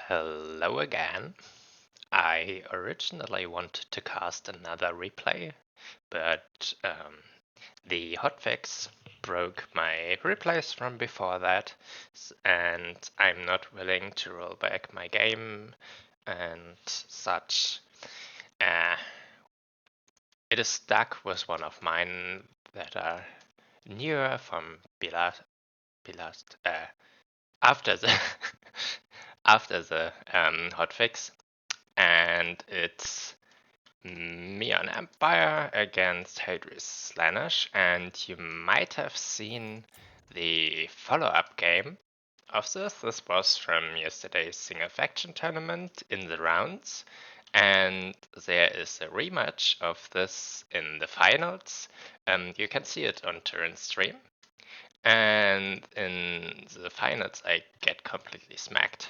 Hello again. I originally wanted to cast another replay, but the hotfix broke my replays from before that, and I'm not willing to roll back my game and such. It is stuck with one of mine that are newer from after the after the hotfix, and it's me on Empire against Hadres Slaanesh, and you might have seen the follow-up game of this. This was from yesterday's single faction tournament in the rounds, and there is a rematch of this in the finals. You can see it on Turin stream. And in the finals, I get completely smacked.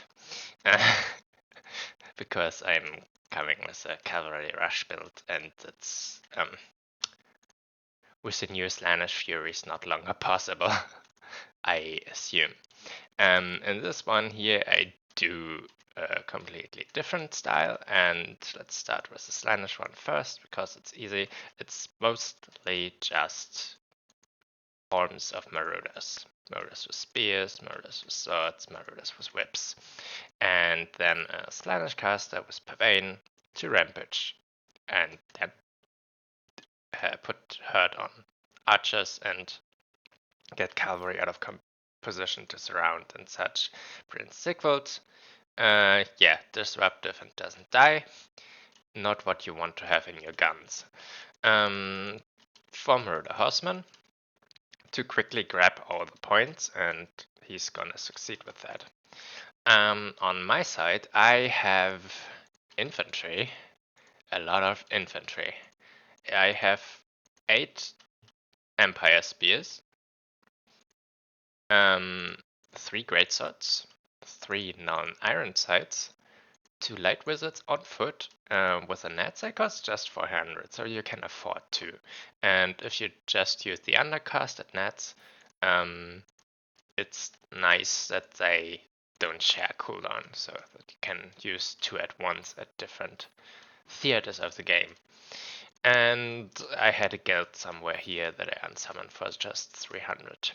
Because I'm coming with a cavalry rush build, and it's with the new Slaanesh Furies not longer possible, I assume. In this one here, I do a completely different style, and let's start with the Slaanesh one first because it's easy. It's mostly just forms of marauders. Marauders with spears, marauders with swords, marauders with whips. And then a Slaanesh caster with Pavane to rampage. And then put hurt on archers and get cavalry out of position to surround and such. Prince Sigvald, yeah, disruptive and doesn't die. Not what you want to have in your guns. For Marauder Horseman, to quickly grab all the points, and he's gonna succeed with that. On my side, I have infantry, a lot of infantry. I have 8 Empire Spears, 3 Greatswords, 3 non-iron sights, 2 Light Wizards on foot, with a nats that costs just 400, so you can afford 2. And if you just use the undercast at nats, it's nice that they don't share cooldown, so that you can use 2 at once at different theaters of the game. And I had a guild somewhere here that I unsummoned for just 300.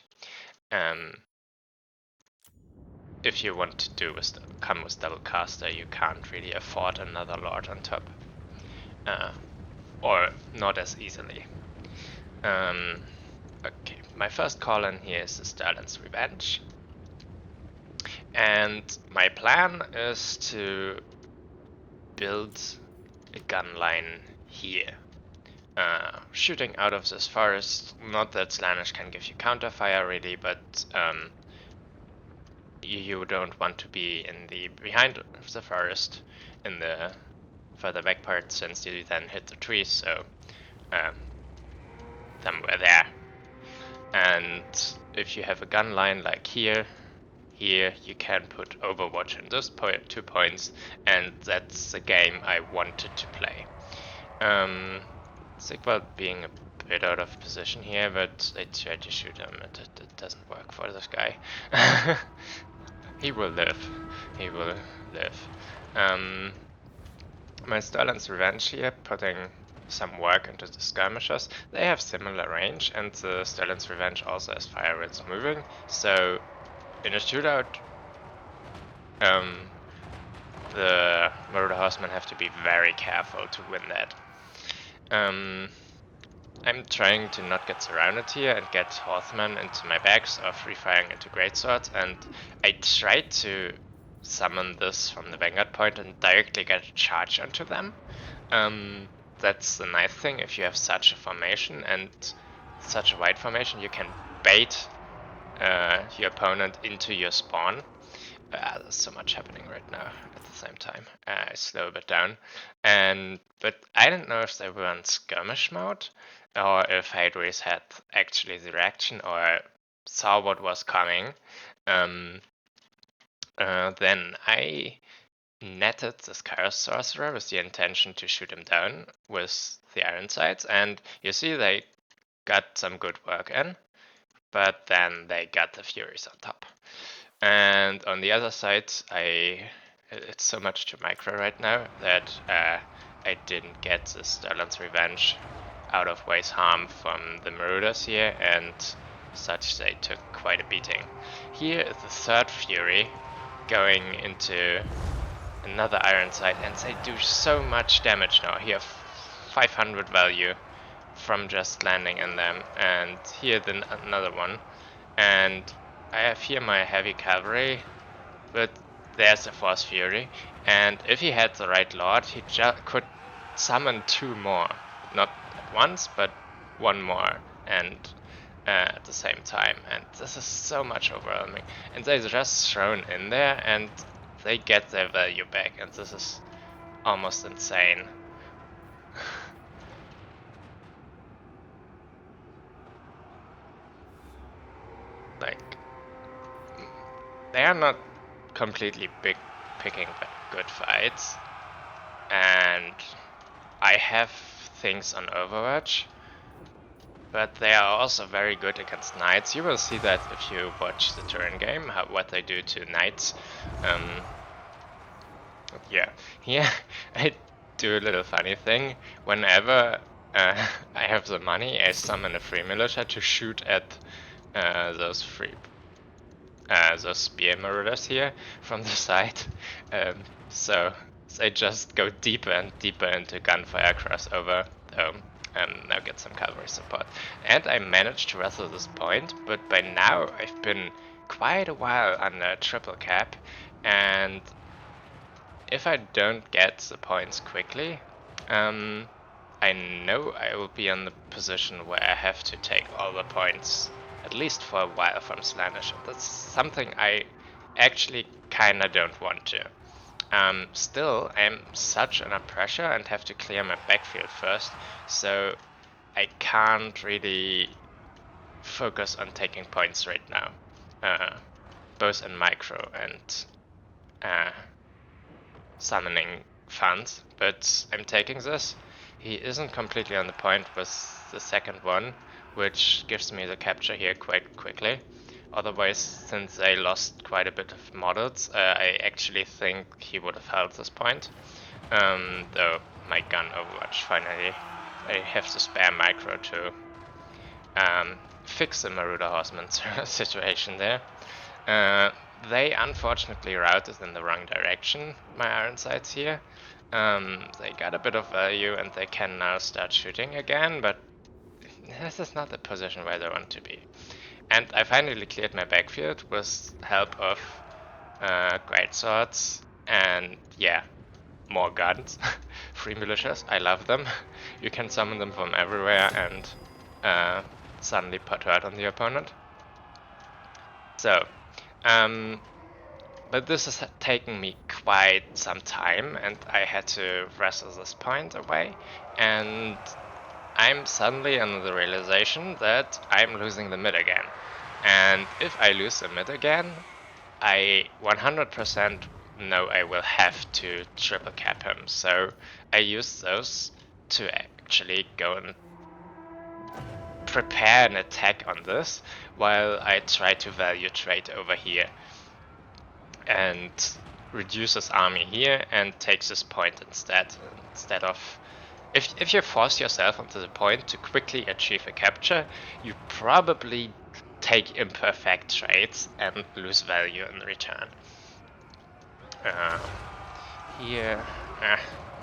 If you want to come with double caster, you can't really afford another lord on top, or not as easily. Okay, my first call in here is the Stalin's Revenge. And my plan is to build a gun line here. Shooting out of this forest, not that Slaanesh can give you counterfire really, but you don't want to be in the behind the forest in the further back part, since you then hit the trees, so somewhere there. And if you have a gun line like here, you can put Overwatch in those 2 points, and that's the game I wanted to play. Sigvald being a bit out of position here, but I tried to shoot him, and it doesn't work for this guy. He will live. He will live. My Stalin's Revenge here, putting some work into the skirmishers. They have similar range, and the Stalin's Revenge also has fire rates moving, so in a shootout, the Marauder Horsemen have to be very careful to win that. I'm trying to not get surrounded here and get Horsemen into my bags or free firing into Greatswords, and I tried to summon this from the Vanguard point and directly get a charge onto them. That's the nice thing. If you have such a formation and such a wide formation, you can bait your opponent into your spawn. There's so much happening right now at the same time. I slow a bit down, but I don't know if they were in skirmish mode or if Hadres had actually the reaction or saw what was coming. Then I netted this Chaos Sorcerer with the intention to shoot him down with the Iron Sights, and you see they got some good work in, but then they got the Furies on top. And on the other side, I it's so much to micro right now that I didn't get the Sterlin's Revenge out of Way's harm from the Marauders here, and such they took quite a beating. Here is the third Fury going into another Iron Sight, and they do so much damage now. Here 500 value from just landing in them, and here then another one. And I have here my heavy cavalry, but there's a Force Fury, and if he had the right Lord, he could summon 2 more. Not at once, but 1 more, and at the same time. And this is so much overwhelming. And they're just thrown in there, and they get their value back, and this is almost insane. Like, they are not completely picking good fights, and I have things on Overwatch, but they are also very good against knights. You will see that if you watch the Turin game, what they do to knights. Yeah, here I do a little funny thing. Whenever I have the money, I summon a free militia to shoot at those spear marauders here from the side. So they just go deeper and deeper into gunfire crossover. Now get some cavalry support. And I managed to wrestle this point, but by now I've been quite a while under triple cap, and if I don't get the points quickly, I know I will be in the position where I have to take all the points, at least for a while, from Slaanesh. That's something I actually kinda don't want to. Still, I'm such under pressure and have to clear my backfield first, so I can't really focus on taking points right now, both in micro and summoning funds, but I'm taking this. He isn't completely on the point with the second one, which gives me the capture here quite quickly. Otherwise, since I lost quite a bit of models, I actually think he would have held this point. Though my gun Overwatch finally, I have to spare micro to fix the Marauder Horseman situation there. They unfortunately routed in the wrong direction, my Iron Sights here. They got a bit of value and they can now start shooting again, but this is not the position where they want to be. And I finally cleared my backfield with help of great swords and yeah, more guns. Free militias, I love them. You can summon them from everywhere and suddenly put hurt on the opponent. So, but this has taken me quite some time, and I had to wrestle this point away, and I'm suddenly under the realization that I'm losing the mid again. And if I lose the mid again, I 100% know I will have to triple cap him. So I use those to actually go and prepare an attack on this while I try to value trade over here and reduce his army here and takes this point instead of if you force yourself onto the point to quickly achieve a capture, you probably take imperfect trades and lose value in return. Here,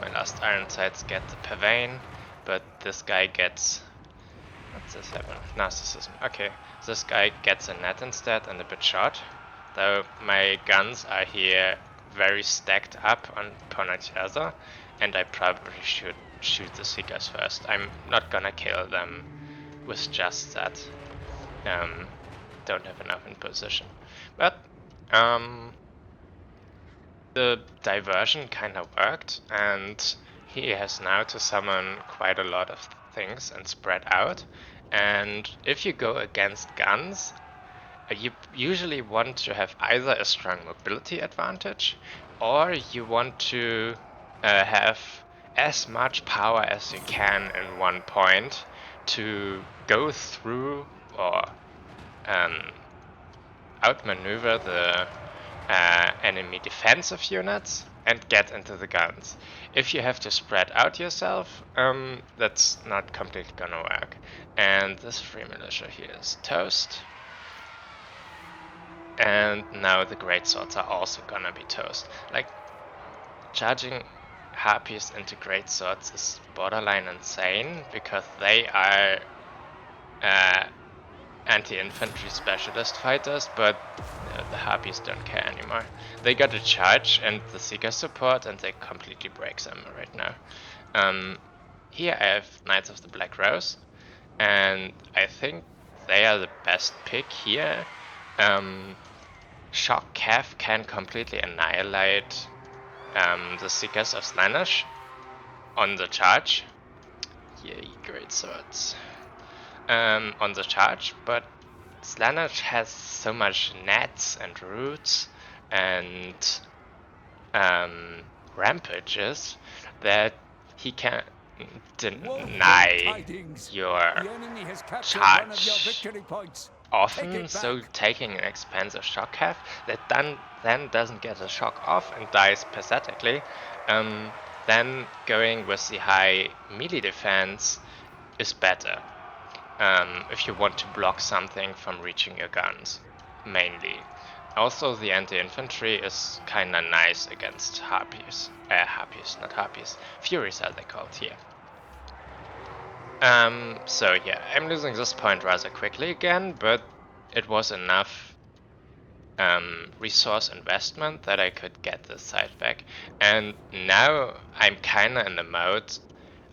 my last Iron Sights get the Pavane, but this guy gets... What's this happen? Narcissism. Okay, this guy gets a net instead and a bit short. Though my guns are here very stacked up on each other, and I probably should shoot the Seekers first. I'm not gonna kill them with just that. Don't have enough in position. But the diversion kinda worked, and he has now to summon quite a lot of things and spread out. And if you go against guns, you usually want to have either a strong mobility advantage, or you want to have as much power as you can in one point to go through or outmaneuver the enemy defensive units and get into the guns. If you have to spread out yourself, that's not completely gonna work. And this free militia here is toast. And now the great swords are also gonna be toast. Like, charging harpies into great swords is borderline insane because they are anti-infantry specialist fighters, but the harpies don't care anymore. They got a charge and the seeker support, and they completely break them right now. Here I have Knights of the Black Rose, and I think they are the best pick here. Shock Cav can completely annihilate the Seekers of Slaanesh on the charge. Yay, great swords. On the charge, but Slaanesh has so much nets and roots and rampages that he can deny your charge often, so taking an expensive shock cav that then doesn't get a shock off and dies pathetically, then going with the high melee defense is better. If you want to block something from reaching your guns, mainly. Also, the anti-infantry is kinda nice against harpies. Harpies, not harpies. Furies are they called here. So yeah, I'm losing this point rather quickly again, but it was enough resource investment that I could get this side back. And now I'm kinda in the mode,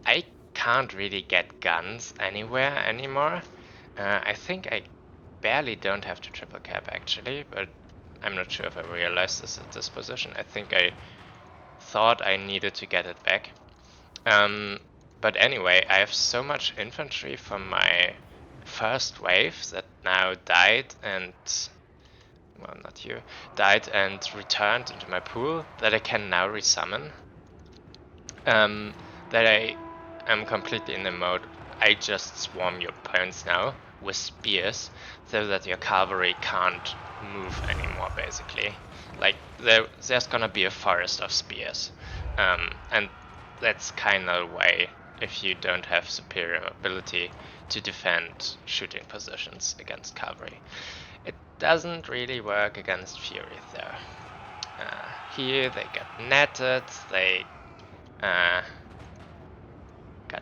I can't really get guns anywhere anymore. I think I barely don't have to triple cap actually, but I'm not sure if I realized this at this position. I think I thought I needed to get it back. But anyway, I have so much infantry from my first wave that now died and, well, not you, died and returned into my pool that I can now resummon. That I am completely in the mode, I just swarm your opponents now with spears so that your cavalry can't move anymore, basically. Like, there's gonna be a forest of spears. And that's kind of a way if you don't have superior ability to defend shooting positions against cavalry. It doesn't really work against Fury though. Here they get netted, they got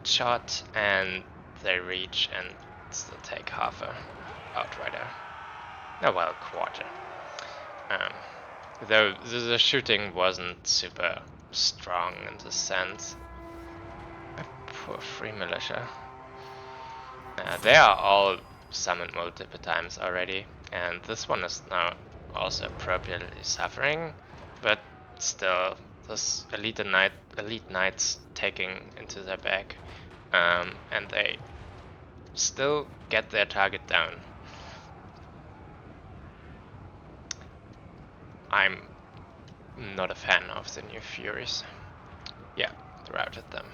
shot, and they reach and still take half a outrider. Oh well, quarter. Though the shooting wasn't super strong in this sense. Poor free militia. They are all summoned multiple times already, and this one is now also appropriately suffering, but still, this elite knights taking into their back, and they still get their target down. I'm not a fan of the new Furies. Yeah, routed them.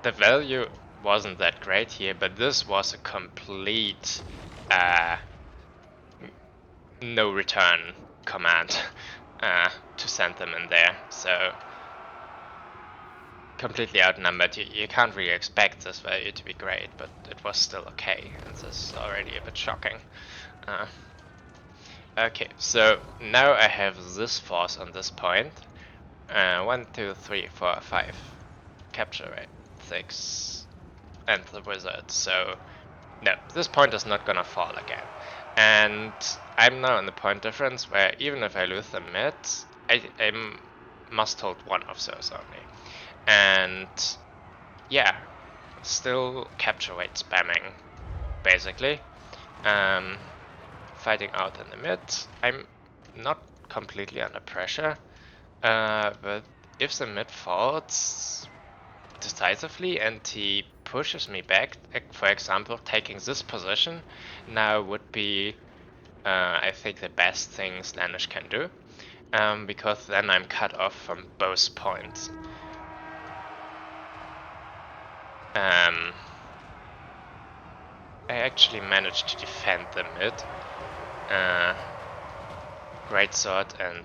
The value wasn't that great here, but this was a complete no return command to send them in there. So completely outnumbered. You can't really expect this value to be great, but it was still okay, and this is already a bit shocking. Okay, so now I have this force on this point. 1, 2, 3, 4, 5. Capture rate 6. And the wizard, so no, this point is not gonna fall again. And I'm now in the point difference where even if I lose the mid, I must hold one of those only. And yeah, still capture rate spamming, basically. Fighting out in the mid. I'm not completely under pressure, but if the mid falls decisively and he pushes me back, for example, taking this position now would be, I think, the best thing Slaanesh can do, because then I'm cut off from both points. I actually managed to defend the mid. Greatsword and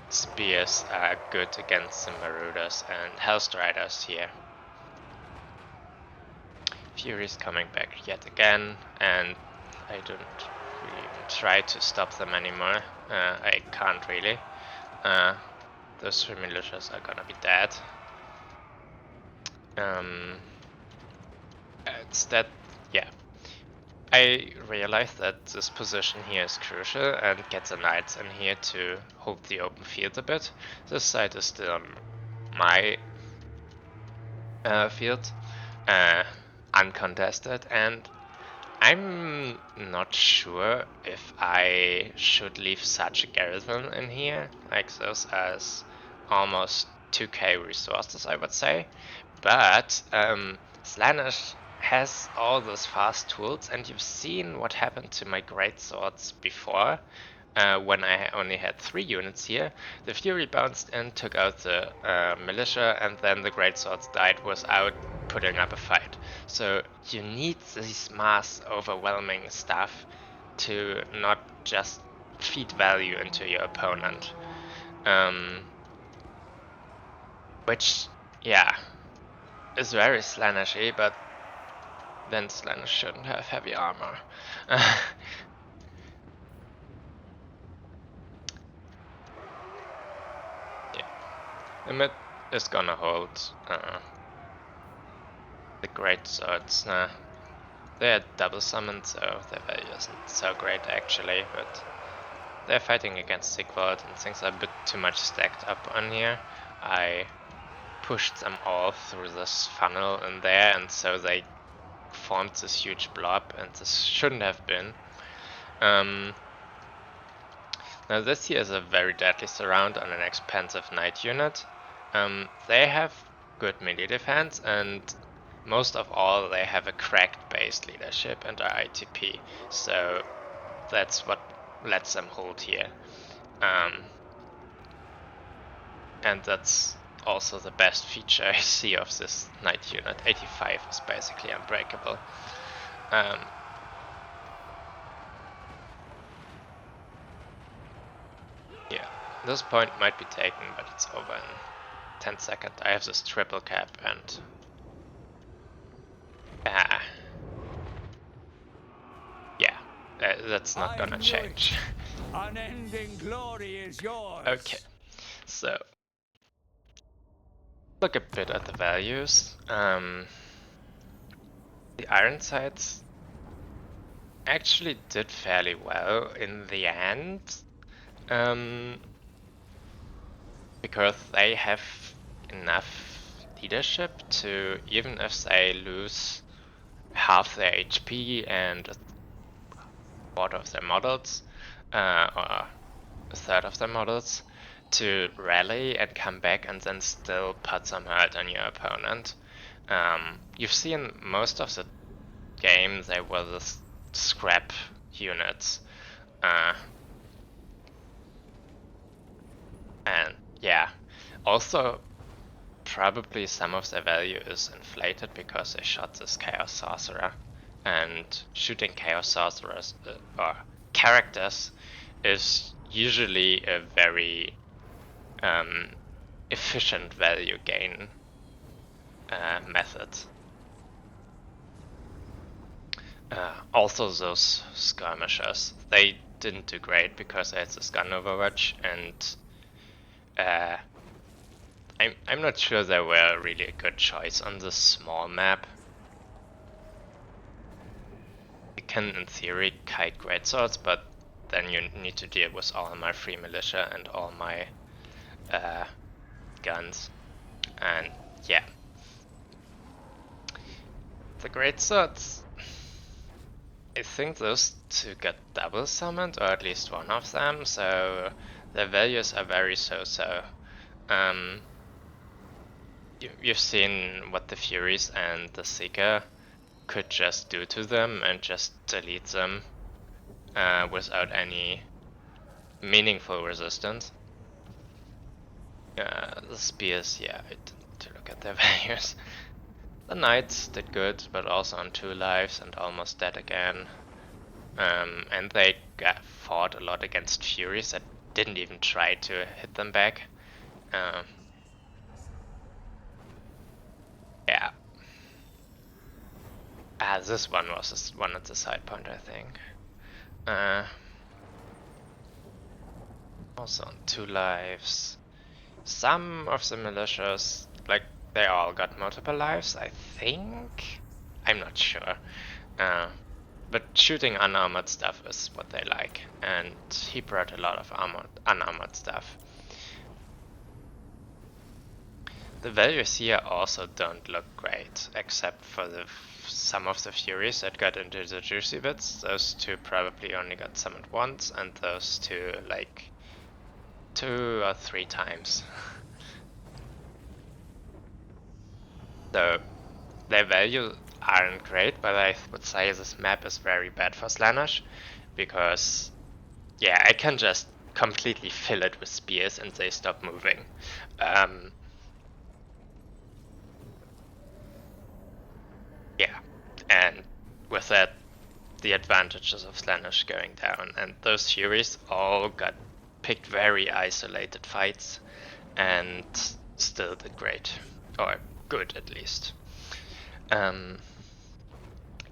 spears are good against the Marauders and Hellstriders here. Fury's coming back yet again, and I don't really even try to stop them anymore. I can't really. Those 3 militias are gonna be dead. Instead, yeah. I realized that this position here is crucial and get the knights in here to hold the open field a bit. This side is still on my field, uncontested, and I'm not sure if I should leave such a garrison in here, like this, as almost 2k resources, I would say. But Slaanesh has all those fast tools, and you've seen what happened to my greatswords before. When I only had 3 units here, the Fury bounced in, took out the militia, and then the greatswords died without putting up a fight. So you need this mass overwhelming stuff to not just feed value into your opponent. Which, yeah, is very Slaanesh-y, but then Slaanesh shouldn't have heavy armor. The mid is gonna hold the great swords. They're double summoned, so their value isn't so great actually, but they're fighting against Sigvald and things are a bit too much stacked up on here. I pushed them all through this funnel in there, and so they formed this huge blob, and this shouldn't have been. Now this here is a very deadly surround on an expensive knight unit. They have good melee defense, and most of all they have a cracked base leadership and are ITP, so that's what lets them hold here. And that's also the best feature I see of this knight unit. 85 is basically unbreakable. Yeah, this point might be taken, but it's over in 10 seconds. I have this triple cap and... yeah, that's not gonna change. Unending glory is yours. Okay, so look a bit at the values. The Ironsides actually did fairly well in the end, because they have enough leadership to, even if they lose half their HP and a quarter of their models, or a third of their models, to rally and come back and then still put some hurt on your opponent. You've seen most of the game they were the scrap units, and yeah, also probably some of their value is inflated because they shot this Chaos Sorcerer, and shooting Chaos Sorcerers or characters is usually a very efficient value gain method. Also those skirmishers, they didn't do great because they had this gun overwatch, and I'm not sure they were really a good choice on this small map. You can in theory kite greatswords, but then you need to deal with all my free militia and all my guns, and yeah. The greatswords, I think those two got double summoned, or at least one of them, so their values are very so-so. You've seen what the Furies and the Seeker could just do to them and just delete them without any meaningful resistance. The Spears, yeah, I didn't look at their values. The Knights did good, but also on 2 lives and almost dead again. And they fought a lot against Furies that didn't even try to hit them back. Yeah. This one was one at the side point, I think. Also on 2 lives. Some of the militias, like, they all got multiple lives, I think? I'm not sure. But shooting unarmored stuff is what they like, and he brought a lot of unarmored stuff. The values here also don't look great, except for some of the Furies that got into the juicy bits. Those 2 probably only got summoned once, and those 2 like 2 or 3 times. So their values aren't great, but I would say this map is very bad for Slaanesh, because yeah, I can just completely fill it with spears and they stop moving. Yeah, and with that, the advantages of Slaanesh going down, and those Furies all got picked very isolated fights and still did great, or good at least.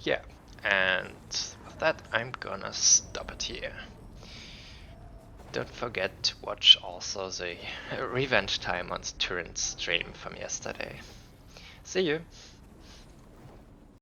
Yeah, and with that, I'm gonna stop it here. Don't forget to watch also the Revenge Time on Turin's stream from yesterday. See you!